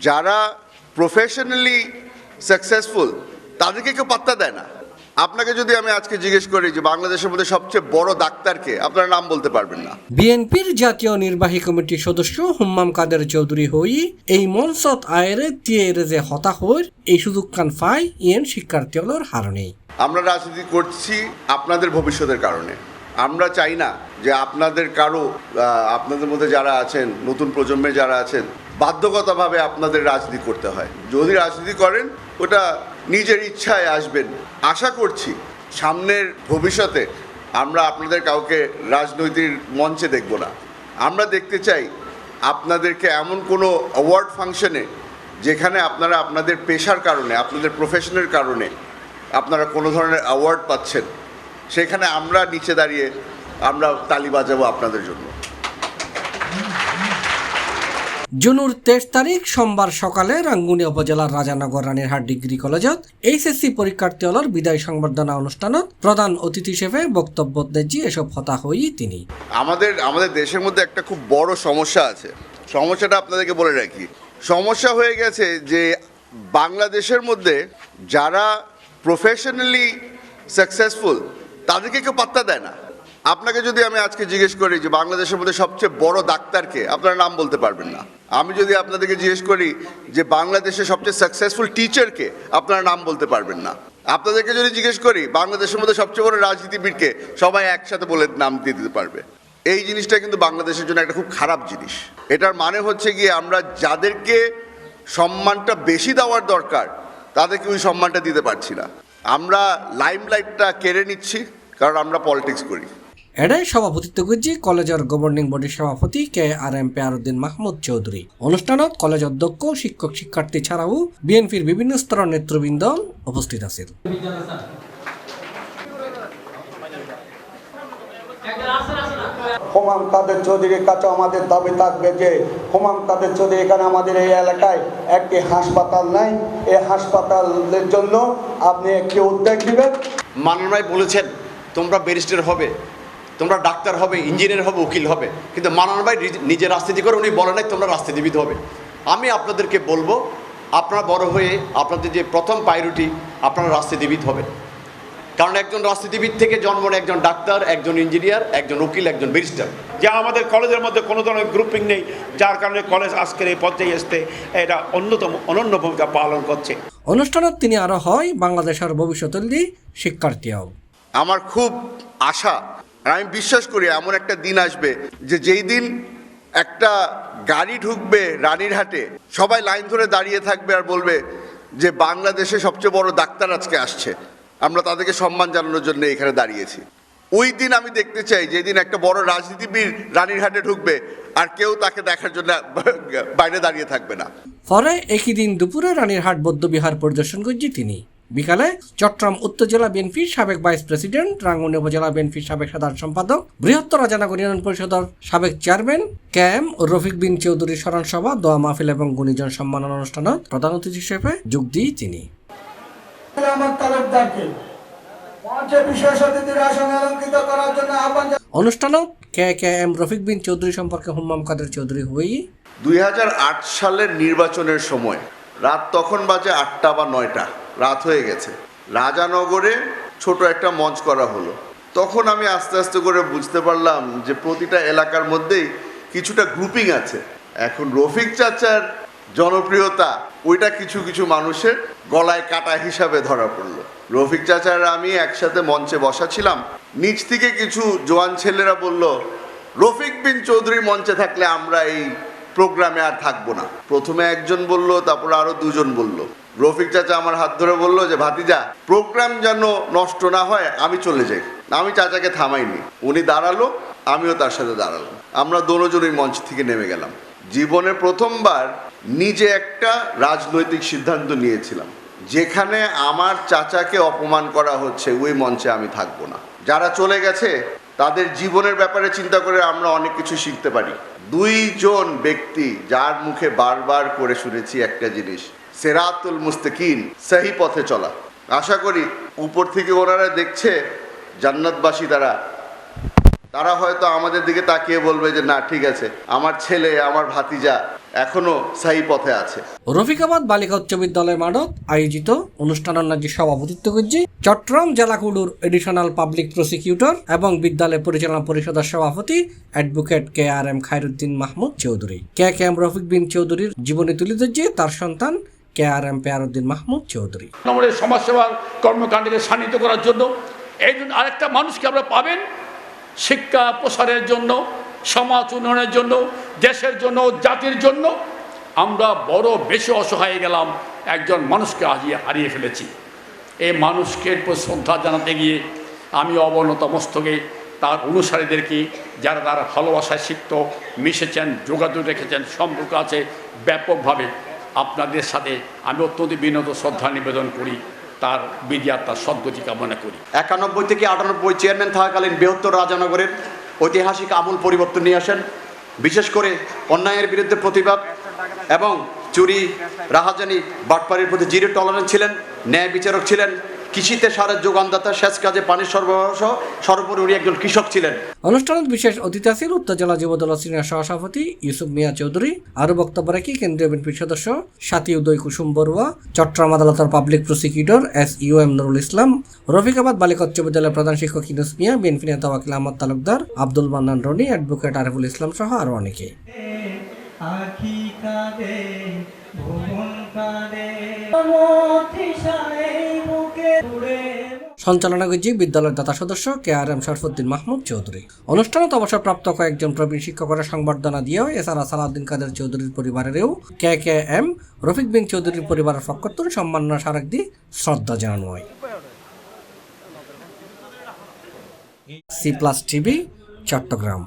যারা professionally successful তাদেরকে কেউ পাত্তা দেয় না। আপনাকে যদি আমি আজকে জিজ্ঞেস করি যে বাংলাদেশের মধ্যে সবচেয়ে বড় ডাক্তারকে, আপনার নাম বলতে পারবেন না। বিএনপির জাতীয় নির্বাহী কমিটির সদস্য হুম্মাম কাদের চৌধুরী হই এই মঞ্চত আয়েরে তিয়েরে যে হতা হইর এই সুযোগ কান ফাই ইয়েন শিক্ষার্থীগুলোর হারণেই। আমরা রাজনীতি করছি আপনাদের ভবিষ্যতের কারণে। আমরা চাই না যে আপনাদের মধ্যে যারা আছেন, নতুন প্রজন্মে যারা আছেন, বাধ্যগতভাবে আপনাদের রাজনীতি করতে হয়। যদি রাজনীতি করেন ওটা নিজের ইচ্ছায় আসবেন। আশা করছি সামনের ভবিষ্যতে আমরা আপনাদের কাউকে রাজনৈতিক মঞ্চে দেখব না। আমরা দেখতে চাই আপনাদেরকে এমন কোনো অ্যাওয়ার্ড ফাংশনে যেখানে আপনারা আপনাদের পেশার কারণে, আপনাদের প্রফেশনের কারণে আপনারা কোনো ধরনের অ্যাওয়ার্ড পাচ্ছেন, সেখানে আমরা নিচে দাঁড়িয়ে আমরা তালি বাজাবো আপনাদের জন্য। জুনের 23 তারিখ সোমবার সকালে রাঙ্গুনিয়া উপজেলার রাজানগর রানীরহাট ডিগ্রি কলেজত এইচএসসি পরীক্ষার্থীদের বিদায় সংবর্ধনা অনুষ্ঠানত প্রধান অতিথি হিসেবে বক্তব্য দেজি এসব হতা হই তিনি। আমাদের দেশের মধ্যে একটা খুব বড় সমস্যা আছে। সমস্যাটা আপনাদেরকে বলে রাখি। সমস্যা হয়ে গেছে যে বাংলাদেশের মধ্যে যারা প্রফেশনালি সাকসেসফুল তাদেরকে কেউ পাত্তা দেয় না। আপনাকে যদি আমি আজকে জিজ্ঞেস করি যে বাংলাদেশের মধ্যে সবচেয়ে বড় ডাক্তারকে, আপনার নাম বলতে পারবেন না। আমি যদি আপনাদেরকে জিজ্ঞেস করি যে বাংলাদেশের সবচেয়ে সাকসেসফুল টিচারকে, আপনার নাম বলতে পারবেন না। আপনাদেরকে যদি জিজ্ঞেস করি বাংলাদেশের মধ্যে সবচেয়ে বড় রাজনীতিবিদকে, সবাই একসাথে বলে নাম দিয়ে দিতে পারবে। এই জিনিসটা কিন্তু বাংলাদেশের জন্য একটা খুব খারাপ জিনিস। এটার মানে হচ্ছে গিয়ে আমরা যাদেরকে সম্মানটা বেশি দেওয়ার দরকার তাদেরকে ওই সম্মানটা দিতে পারছি না। আমরা লাইমলাইটটা কেড়ে নিচ্ছি কারণ আমরা পলিটিক্স করি। এটাই সভাপতিত্ব করছি কলেজের গভর্নিং বডির সভাপতি KRM পেয়ারউদ্দিন মাহমুদ চৌধুরী। অনুষ্ঠানত কলেজ অধ্যক্ষ, শিক্ষক শিক্ষার্থী ছাড়াও বিএনপির বিভিন্ন স্তরের নেতৃবৃন্দ উপস্থিত আছেন। হুমাম কাদের চৌধুরীর কাছে আমাদের দাবি থাকবে যে হুমাম কাদের চৌধুরী এখানে আমাদের এই এলাকায় একটি হাসপাতাল নাই, এই হাসপাতালের জন্য আপনি একটি উদ্যোগ দিবেন। মানন ভাই বলেছেন তোমরা ব্যারিস্টার হবে, তোমরা ডাক্তার হবে, ইঞ্জিনিয়ার হবে, উকিল হবে, কিন্তু মানন ভাই নিজে রাজনীতি করে উনি বলে নাই তোমরা রাজনীতিবিদ হবে। আমি আপনাদেরকে বলবো আপনারা বড় হয়ে আপনাদের যে প্রথম প্রায়োরিটি আপনারা রাজনীতিবিদ হবেন। কারণ একজন রাজনীতিবিদ থেকে জন্ম নেয় একজন ডাক্তার, একজন ইঞ্জিনিয়ার, একজন উকিল, একজন ব্যারিস্টার। যে আমাদের কলেজের মধ্যে কোনো ধরনের গ্রুপিং নেই, যার কারণে কলেজ আজকের এই পর্যায়ে আসতে এটা অনন্য ভূমিকা পালন করছে। অনুষ্ঠানত তিনি আরো হয় বাংলাদেশের ভবিষ্যতের শিক্ষার্থীও। আমার খুব আশা আর আমি বিশ্বাস করি এমন একটা দিন আসবে যে যেই দিন একটা গাড়ি ঢুকবে রানীরহাটে, সবাই লাইন ধরে দাঁড়িয়ে থাকবে আর বলবে যে বাংলাদেশে সবচেয়ে বড় ডাক্তার আজকে আসছে, আমরা তাদেরকে সম্মান জানানোর জন্য এখানে দাঁড়িয়েছি। ওই দিন আমি দেখতে চাই যেদিন একটা বড় রাজনীতিবিদ রানীরহাটে ঢুকবে আর কেউ তাকে দেখার জন্য বাইরে দাঁড়িয়ে থাকবে না। পরে একই দিন দুপুরে রানীরহাট বৌদ্ধবিহার পরিদর্শন করছি তিনি। বিকালে চট্টগ্রাম উত্তর জেলা বিএনপির সাবেক ভাইস প্রেসিডেন্ট, রাঙ্গুনিয়া উপজেলা বিএনপির সাবেক সাধারণ সম্পাদক, বৃহত্তর রাজানগর ইউনিয়ন পরিষদের সাবেক চেয়ারম্যান KM রফিক বিন চৌধুরীর স্মরণ সভা, দোয়া মাহফিল এবং গুণীজন সম্মাননা অনুষ্ঠানত প্রধান অতিথি হিসেবে যোগ দিয়ে তিনি। অনুষ্ঠানত KM রফিক বিন চৌধুরী সম্পর্কে হুম্মাম কাদের চৌধুরী হই 2008 সালের নির্বাচনের সময় রাত তখন বাজে 8টা বা 9টা, রাত হয়ে গেছে। রাজানগরে ছোট একটা মঞ্চ করা হলো। তখন আমি আস্তে আস্তে করে বুঝতে পারলাম যে প্রতিটা এলাকার মধ্যেই কিছুটা গ্রুপিং আছে। এখন রফিক চাচার জনপ্রিয়তা ওইটা কিছু কিছু মানুষের গলায় কাটা হিসাবে ধরা পড়লো। রফিক চাচার আমি একসাথে মঞ্চে বসা ছিলাম, নিচ থেকে কিছু জোয়ান ছেলেরা বলল রফিক বিন চৌধুরী মঞ্চে থাকলে আমরা এই প্রোগ্রামে আর থাকবো না। প্রথমে একজন বলল, তারপর আরো দুজন বলল। রফিক চাচা আমার হাত ধরে বলল যে ভাতিজা, প্রোগ্রাম যেন নষ্ট না হয় আমি চলে যাই। আমি চাচাকে থামাইনি, উনি দাঁড়ালো, আমিও তার সাথে দাঁড়ালাম। আমরা দুজনই মঞ্চ থেকে নেমে গেলাম। জীবনে প্রথমবার নিজে একটা রাজনৈতিক সিদ্ধান্ত নিয়েছিলাম, যেখানে আমার চাচাকে অপমান করা হচ্ছে ওই মঞ্চে আমি থাকবো না। যারা চলে গেছে তাদের জীবনের ব্যাপারে চিন্তা করে আমরা অনেক কিছু শিখতে পারি। দুইজন ব্যক্তি যার মুখে বারবার করে শুনেছি একটা জিনিস, সিরাতুল মুস্তাকিম, সহি পথে চলা। আশা করি উপর থেকে ওনারা দেখছে জান্নাতবাসী তারা, তারা হয়তো আমাদের দিকে তাকিয়ে বলবে যে না ঠিক আছে, আমার ছেলে আমার ভাতিজা এখনো সাহি পথে আছে। রফিকাবাদ বালিকা উচ্চ বিদ্যালয় মাঠত আয়োজিত অনুষ্ঠানের সভাপতিত্ব করছে চট্টগ্রাম জেলা কুলুর এডিশনাল পাবলিক প্রসিকিউটর এবং বিদ্যালয় পরিচালনা পরিষদের সভাপতি advocate KRM Khairuddin Mahmud Chowdhury. KM Rafiq bin চৌধুরীর জীবনী তুলে ধরছে তার সন্তান KRM পেয়ারুদ্দিন মাহমুদ চৌধুরী। আমাদের সমাজসেবার কর্মকাণ্ডকে শানিত করার জন্য এই আরেকটা মানুষকে আমরা পাবেন শিক্ষা প্রসারের জন্য, সমাজ উন্নয়নের জন্য, দেশের জন্য, জাতির জন্য। আমরা বড় বেশি অসহায় গেলাম, একজন মানুষকে হারিয়ে ফেলেছি। এই মানুষকে শ্রদ্ধা জানাতে গিয়ে আমি অবনত মস্তকে তার অনুসারীদেরকে যারা তার ভালোবাসায় শিখত, মিশেছেন, যোগাযোগ রেখেছেন, সম্পর্ক আছে ব্যাপকভাবে, আপনাদের সাথে আমি অত্যন্ত বিনত শ্রদ্ধা নিবেদন করি, তার বিদ্যার সদ্গতি কামনা করি। 91 থেকে 98 চেয়ারম্যান থাকাকালীন বৃহত্তর রাজানগরের ঐতিহাসিক আমূল পরিবর্তন নিয়ে আসেন। বিশেষ করে অন্যায়ের বিরুদ্ধে প্রতিবাদ এবং চুরি, রাহাজানি, বাটপাড়ির প্রতি জিরো টলারেন্স ছিলেন। ন্যায় বিচারক ছিলেন, কৃষিতে সারের যোগানদাতা, সেচ কাজে পানির সরবরাহ সহ সর্বোপরি উনি একজন কৃষক ছিলেন। অনুষ্ঠানত বিশেষ অতিথি আছেন উত্তর জেলা যুবদল সিনিয়র সহসভাপতি ইউসুফ মিয়া চৌধুরী। আরো বক্তব্য রাখি কেন্দ্রীয় বিএনপির সদস্য সাথী উদয় কুসুম বড়ুয়া, চট্টগ্রাম আদালতের public prosecutor SUM Nurul Islam, রফিকাবাদ বালিকা উচ্চ বিদ্যালয়ের প্রধান শিক্ষক ইউনুস মিয়া, বিএনপি নেতা ওয়াকিল আহমদ তালুকদার, আব্দুল মান্নান রনি, অ্যাডভোকেট আরিফুল ইসলাম সহ আরো অনেকে। সঞ্চালনা করছে বিদ্যালয়ের দাতা সদস্য KRM শরফুদ্দিন মাহমুদ চৌধুরী। অনুষ্ঠানত অবসরপ্রাপ্ত কয়েকজন প্রবীণ শিক্ষকের সংবর্ধনা দিয়েও এছাড়া সালাউদ্দিন কাদের চৌধুরীর পরিবারেরও KM রফিক বিন চৌধুরীর পরিবারের পক্ষ থেকে সম্মাননা স্মারক দিয়ে শ্রদ্ধা জানানো হয়। C+ TV Chittagong.